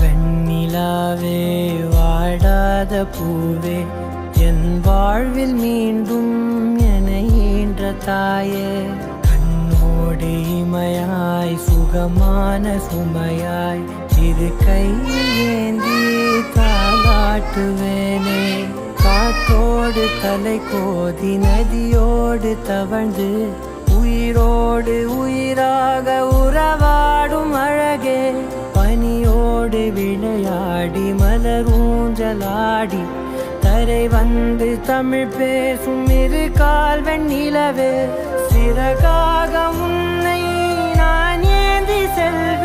வெண்ணிலாவே வாடாத பூவே என் வாழ்வில் மீண்டும் என ஈன்ற தாயே கண்ணோடு இமையாய் சுகமான சுமையாய் இரு கையில் ஏந்தி தாலாட்டுவேனே காற்றோடு தலை கோதி நதியோடு தவழ்ந்து உயிரோடு உயிராக உறவாடும் அழகே பனியோடு விளையாடி மலர் ஊஞ்சலாடி தரை வந்து தமிழ் பேசும் இரு கால் வெண்ணிலவே சிறகாக உன்னை நான் ஏந்தி செல்வேன்